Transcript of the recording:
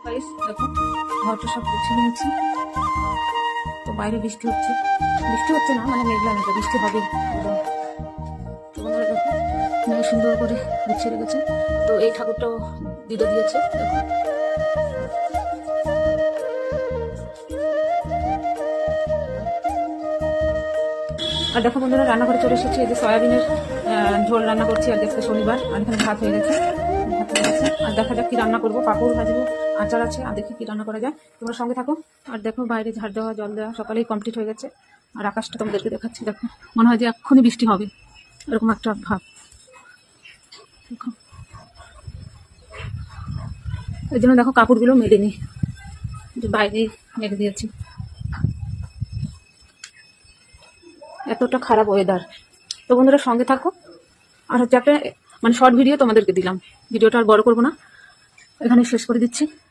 Guys দেখো ঘরটা সব গুছিয়ে নিয়েছি। তো বাইরে বৃষ্টি হচ্ছে না, মানে মেঘলা মেঘলা, বৃষ্টি হবে একদম। তো বন্ধুরা দেখো মেয়ে সুন্দর করে গুছিয়ে রেখেছে। তো এই ঠাকুরটাও দিদা দিয়েছে দেখো। আর দেখো বন্ধুরা রান্নাঘরে চলে এসেছি। এই যে সয়াবিনের ঝোল রান্না করছি, আর আজকে শনিবার। আর এখানে ভাত হয়ে গেছে। আর দেখা যাক কি রান্না করবো, পাঁপড় ভাজবো, আচার আছে, আর দেখি কি রান্না করা যায়। তোমরা সঙ্গে থাকো। আর দেখো বাইরে ঝাড় দেওয়া, জল দেওয়া সকালেই কমপ্লিট হয়ে গেছে। আর আকাশটা তোমাদেরকে দেখাচ্ছি, দেখো মনে হয় যে এক্ষুনি বৃষ্টি হবে, এরকম একটা ভাব। দেখো এই জন্য দেখো কাপড়গুলো মেলে নি, বাইরে মেলে দিয়েছি। এতটা খারাপ ওয়েদার। তো বন্ধুরা সঙ্গে থাকো। আর হচ্ছে একটা মানে শর্ট ভিডিও তোমাদেরকে দিলাম, ভিডিওটা আর বড় করবো না, এখানে শেষ করে দিচ্ছি।